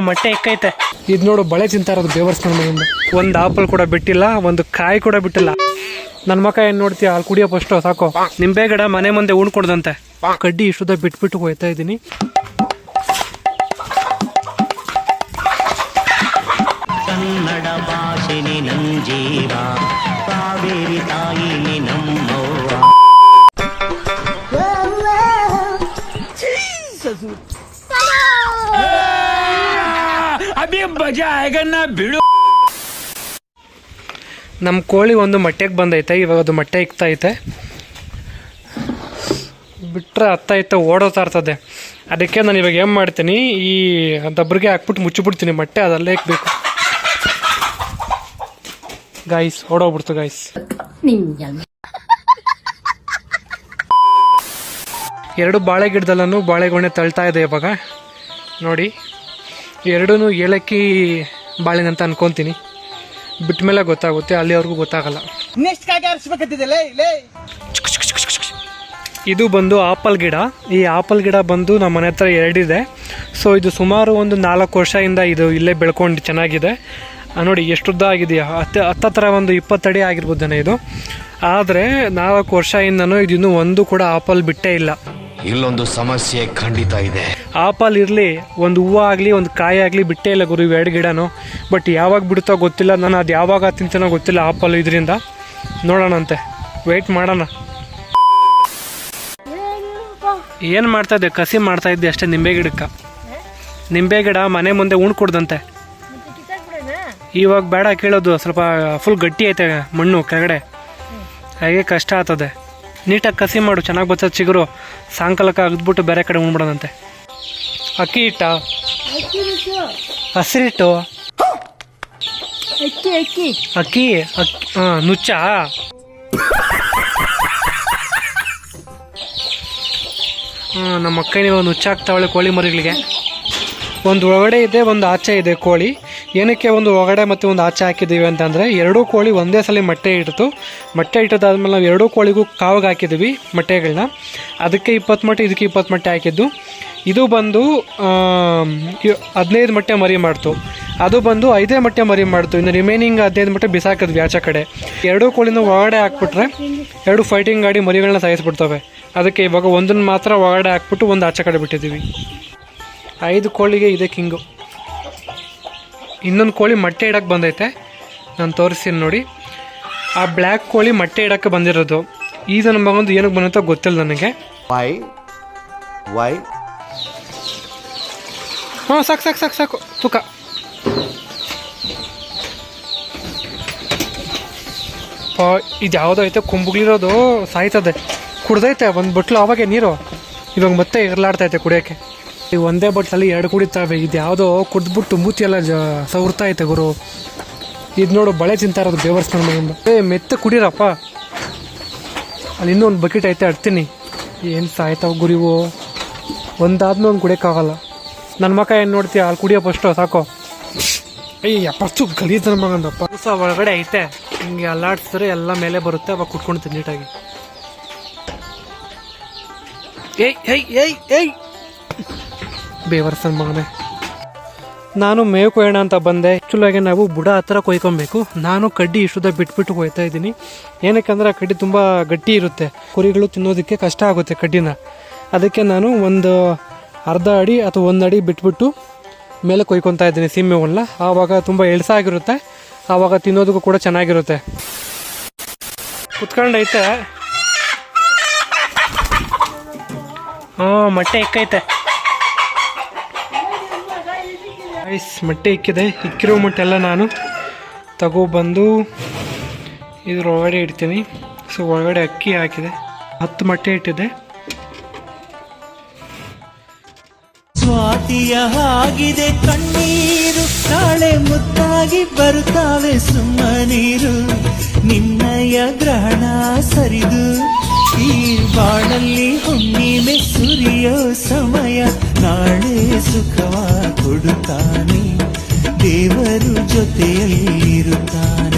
ಮೊಟ್ಟೆ ಇಕ್ಕೈತೆ. ಇದು ನೋಡು ಬಳೆ ತಿಂತಾರದು ಬೇವರ್ಸ್ ನನ್ನ ಮಗಂದು. ಒಂದು ಆಪಲ್ ಕೂಡ ಬಿಟ್ಟಿಲ್ಲ, ಒಂದು ಕಾಯಿ ಕೂಡ ಬಿಟ್ಟಿಲ್ಲ. ನನ್ನ ಮಕ್ಕ ಏನು ನೋಡ್ತೀಯ, ಅಲ್ಲಿ ಕುಡಿಯೋ ಫಸ್ಟು ಸಾಕು. ನಿಂಬೆ ಗಿಡ ಮನೆ ಮುಂದೆ ಉಣ್ಕೊಡ್ದಂತೆ. ಕಡ್ಡಿ ಇಷ್ಟುದ ಬಿಟ್ಬಿಟ್ಟು ಹೋಯ್ತಾ ಇದ್ದೀನಿ. ಕನ್ನಡ ಭಾಷೆ ನಂಜೀವ, ಕಾವೇರಿ ತಾಯಿ ನಮ್ಮವ್ವ. ಅಭಿ ಮಜಾ ಆಯ್ಗನ್ನ ಬಿಡು. ನಮ್ಮ ಕೋಳಿ ಒಂದು ಮೊಟ್ಟೆಗೆ ಬಂದೈತೆ. ಇವಾಗ ಅದು ಮೊಟ್ಟೆ ಇಕ್ತೈತೆ. ಬಿಟ್ಟರೆ ಅತ್ತೈತೆ ಓಡೋತಾ ಇರ್ತದೆ. ಅದಕ್ಕೆ ನಾನು ಇವಾಗ ಏನು ಮಾಡ್ತೀನಿ, ಈ ದಬ್ಬರಿಗೆ ಹಾಕ್ಬಿಟ್ಟು ಮುಚ್ಚಿಬಿಡ್ತೀನಿ ಮೊಟ್ಟೆ. ಅದಲ್ಲೇ ಇಕ್ಬೇಕು ಗಾಯ್ಸ್. ಓಡೋಗ್ಬಿಡ್ತು ಗಾಯ್ಸ್. ಎರಡು ಬಾಳೆ ಗಿಡದಲ್ಲೂ ಬಾಳೆಗೊನೆ ತಳ್ತಾ ಇದೆ ಇವಾಗ ನೋಡಿ. ಎರಡೂ ಏಲಕ್ಕಿ ಬಾಳೆನ ಅಂತ ಅನ್ಕೊತೀನಿ. ಬಿಟ್ಟ ಮೇಲೆ ಗೊತ್ತಾಗುತ್ತೆ, ಅಲ್ಲಿವರೆಗೂ ಗೊತ್ತಾಗಲ್ಲ. ಇದು ಬಂದು ಆಪಲ್ ಗಿಡ. ಈ ಆಪಲ್ ಗಿಡ ಬಂದು ನಮ್ಮ ಮನೆ ಹತ್ರ ಎರಡಿದೆ. ಸೊ ಇದು ಸುಮಾರು ಒಂದು 4 ವರ್ಷದಿಂದ ಇದು ಇಲ್ಲೇ ಬೆಳ್ಕೊಂಡು ಚೆನ್ನಾಗಿದೆ. ನೋಡಿ ಎಷ್ಟು ಉದ್ದ ಆಗಿದೆಯಾ. ಹತ್ತತ್ರ ಒಂದು 20 ಅಡಿ ಆಗಿರ್ಬೋದೇನೆ ಇದು. ಆದರೆ 4 ವರ್ಷದಿಂದನೂ ಇದು ಇನ್ನೂ ಒಂದು ಕೂಡ ಆಪಲ್ ಬಿಟ್ಟೇ ಇಲ್ಲ. ಇಲ್ಲೊಂದು ಸಮಸ್ಯೆ ಖಂಡಿತ ಇದೆ. ಆಪಲ್ ಇರಲಿ, ಒಂದು ಹೂವು ಆಗಲಿ, ಒಂದು ಕಾಯಿ ಆಗಲಿ ಬಿಟ್ಟೇ ಇಲ್ಲ ಗುರು ಇವೆರಡು ಗಿಡನೂ. ಬಟ್ ಯಾವಾಗ ಬಿಡುತ್ತೋ ಗೊತ್ತಿಲ್ಲ. ನಾನು ಅದು ಯಾವಾಗ ತಿಂತಾನೋ ಗೊತ್ತಿಲ್ಲ ಆಪಲ್. ಇದರಿಂದ ನೋಡೋಣಂತೆ, ವೆಯ್ಟ್ ಮಾಡೋಣ. ಏನು ಮಾಡ್ತಾಯಿದ್ದೆ, ಕಸಿ ಮಾಡ್ತಾಯಿದ್ದೆ ಅಷ್ಟೇ ನಿಂಬೆ ಗಿಡಕ್ಕೆ. ನಿಂಬೆ ಗಿಡ ಮನೆ ಮುಂದೆ ಉಣ್ಕೊಡ್ದಂತೆ. ಇವಾಗ ಬೇಡ ಕೇಳೋದು, ಸ್ವಲ್ಪ ಫುಲ್ ಗಟ್ಟಿ ಐತೆ ಮಣ್ಣು ಕೆಳಗಡೆ, ಹಾಗೆ ಕಷ್ಟ ಆಗ್ತದೆ. ನೀಟಾಗಿ ಕಸಿ ಮಾಡು, ಚೆನ್ನಾಗಿ ಬರ್ತದೆ ಚಿಗುರು. ಸಾಯಂಕಾಲಕ್ಕೆ ಅಗ್ದ್ಬಿಟ್ಟು ಬೇರೆ ಕಡೆ ಉಣ್ಬಿಡೋದಂತೆ. ಅಕ್ಕಿ ಹಿಟ್ಟ, ಹಸಿರಿಟ್ಟು, ಅಕ್ಕಿ ನುಚ್ಚ. ನಮ್ಮ ಅಕ್ಕ ನೀವು ನುಚ್ಚ ಹಾಕ್ತಾವಳೆ ಕೋಳಿ ಮರಿಗಳಿಗೆ. ಒಂದು ಒಳಗಡೆ ಇದೆ, ಒಂದು ಆಚೆ ಇದೆ ಕೋಳಿ. ಏನಕ್ಕೆ ಒಂದು ಒಳಗಡೆ ಮತ್ತು ಒಂದು ಆಚೆ ಹಾಕಿದ್ದೀವಿ ಅಂತಂದರೆ, ಎರಡೂ ಕೋಳಿ ಒಂದೇ ಸಲ ಮೊಟ್ಟೆ ಇಡ್ತು. ಮೊಟ್ಟೆ ಇಟ್ಟದಾದ್ಮೇಲೆ ನಾವು ಎರಡೂ ಕೋಳಿಗೂ ಕಾವಿಗೆ ಹಾಕಿದ್ದೀವಿ ಮೊಟ್ಟೆಗಳನ್ನ. ಅದಕ್ಕೆ 20 ಮೊಟ್ಟೆ, ಇದಕ್ಕೆ 20 ಮೊಟ್ಟೆ ಹಾಕಿದ್ದು. ಇದು ಬಂದು 15 ಮೊಟ್ಟೆ ಮರಿ ಮಾಡ್ತು. ಅದು ಬಂದು 5 ಮೊಟ್ಟೆ ಮರಿ ಮಾಡ್ತು. ಇನ್ನು ರಿಮೈನಿಂಗ್ 15 ಮೊಟ್ಟೆ ಬಿಸಾಕಿದ್ವಿ ಆಚೆ ಕಡೆ. ಎರಡೂ ಕೋಳಿನ ಒಳಗಡೆ ಹಾಕ್ಬಿಟ್ರೆ ಎರಡು ಫೈಟಿಂಗ್ ಗಾಡಿ ಮರಿಗಳನ್ನ ಸಾಯಿಸ್ಬಿಡ್ತವೆ. ಅದಕ್ಕೆ ಇವಾಗ ಒಂದನ್ನು ಮಾತ್ರ ಒಳಗಡೆ ಹಾಕ್ಬಿಟ್ಟು ಒಂದು ಆಚೆ ಕಡೆ ಬಿಟ್ಟಿದ್ದೀವಿ. 5 ಕೋಳಿಗೆ ಇದೆ ಕಿಂಗು. ಇನ್ನೊಂದು ಕೋಳಿ ಮೊಟ್ಟೆ ಇಡಕ್ಕೆ ಬಂದೈತೆ, ನಾನು ತೋರಿಸ್ತೀನಿ ನೋಡಿ. ಆ ಬ್ಲ್ಯಾಕ್ ಕೋಳಿ ಮೊಟ್ಟೆ ಇಡಕ್ಕೆ ಬಂದಿರೋದು. ಈಗ ನಮ್ಮ ಮಗಂದು ಏನಕ್ಕೆ ಬಂದಿತ್ತೋ ಗೊತ್ತಿಲ್ಲ ನನಗೆ. ಹಾಂ ಸಾಕು ತೂಕ. ಇದು ಯಾವುದೋ ಐತೆ ಕೊಂಬುಗಳಿರೋದು, ಸಾಯ್ತದೆ. ಕುಡ್ದೈತೆ ಒಂದು ಬಟ್ಲು ಅವಾಗೆ ನೀರು. ಇವಾಗ ಮತ್ತೆ ಇರ್ಲಾಡ್ತೈತೆ ಕುಡಿಯೋಕ್ಕೆ. ಈ ಒಂದೇ ಬಟ್ಲಲ್ಲಿ 2 ಕುಡಿತಾವೆ. ಇದು ಯಾವುದೋ ಕುಡ್ದ್ಬಿಟ್ಟು ಮೂತಿ ಎಲ್ಲ ಸವರ್ತಾ ಐತೆ ಗುರು. ಇದು ನೋಡು ಬಳೆ ತಿಂತಾರದು ಬೇವರ್ಸ್ ನನ್ನ ಮಗಂದು. ಮೆತ್ತ ಕುಡೀರಪ್ಪ. ಅಲ್ಲಿ ಇನ್ನೂ ಒಂದು ಬಕೆಟ್ ಐತೆ, ಅಡ್ತೀನಿ. ಏನು ಸಾಯ್ತಾವ ಗುರಿವು. ಒಂದಾದ್ಮೇಲೆ ಒಂದು ಕುಡಿಯೋಕ್ಕಾಗಲ್ಲ. ನನ್ನ ಮಕ್ಕ ಏನು ನೋಡ್ತೀಯ, ಅಲ್ಲಿ ಕುಡಿಯೋ ಫಸ್ಟು ಸಾಕು. ಫಸ್ಟು ಗಲೀಜ್ ನನ್ನ ಮಗಂದಪ್ಪ. ಹೊಸ ಒಳಗಡೆ ಐತೆ, ಹಿಂಗೆ ಅಲ್ಲಾಡ್ಸಿದ್ರೆ ಎಲ್ಲ ಮೇಲೆ ಬರುತ್ತೆ. ಅವಾಗ ಕುಟ್ಕೊಳ್ತೀನಿ ನೀಟಾಗಿ. ಏಯ್ ಬೇವರ್ಸನ್ ಮಗನೇ. ನಾನು ಮೇವು ಕೊಯ್ಯೋಣ ಅಂತ ಬಂದೆ. ಆ್ಯಕ್ಚುಲಾಗಿ ನಾವು ಬುಡ ಹತ್ರ ಕೊಯ್ಕೊಬೇಕು. ನಾನು ಕಡ್ಡಿ ಇಷ್ಟುದ ಬಿಟ್ಬಿಟ್ಟು ಕೊಯ್ತಾ ಇದ್ದೀನಿ. ಏನಕ್ಕೆಂದರೆ ಆ ಕಡ್ಡಿ ತುಂಬ ಗಟ್ಟಿ ಇರುತ್ತೆ. ಕುರಿಗಳು ತಿನ್ನೋದಕ್ಕೆ ಕಷ್ಟ ಆಗುತ್ತೆ ಕಡ್ಡಿನ. ಅದಕ್ಕೆ ನಾನು ಒಂದು ಅರ್ಧ ಅಡಿ ಅಥವಾ 1 ಅಡಿ ಬಿಟ್ಬಿಟ್ಟು ಮೇಲೆ ಕೊಯ್ಕೊತಾ ಇದ್ದೀನಿ ಸೀಮೆವನ್ನ. ಆವಾಗ ತುಂಬ ಎಳ್ಸಾಗಿರುತ್ತೆ. ಆವಾಗ ತಿನ್ನೋದಕ್ಕೂ ಕೂಡ ಚೆನ್ನಾಗಿರುತ್ತೆ. ಕುತ್ಕೊಂಡೈತೆ. ಮೊಟ್ಟೆ ಇಕ್ಕೈತೆ. ಮೊಟ್ಟೆ ಇಕ್ಕಿದೆ. ಇಕ್ಕಿರೋ ಮೊಟ್ಟೆ ಎಲ್ಲ ನಾನು ತಗೊಬಂದು ಇದ್ರ ಒಳಗಡೆ ಇಡ್ತೀನಿ. ಸೊ ಒಳಗಡೆ ಅಕ್ಕಿ ಹಾಕಿದೆ. 10 ಮೊಟ್ಟೆ ಇಟ್ಟಿದೆ. ಸ್ವಾತಿಯ ಹಾಗಿದೆ ಕಣ್ಣೀರು, ನಾಳೆ ಮುದ್ದಾಗಿ ಬರುತ್ತಾವೆ ಸುಮ್ಮನೀರು. ನಿನ್ನಯ ಗ್ರಹಣ ಸರಿದು ಈ ಬಾಳಲ್ಲಿ ಹುಣ್ಣಿಮೆ ಸುರಿಯೋ ಸಮಯ. ನಾಳೆ ಸುಖವ ಕೊಡುತ್ತಾನೆ, ದೇವರು ಜೊತೆಯಲ್ಲಿರುತ್ತಾನೆ.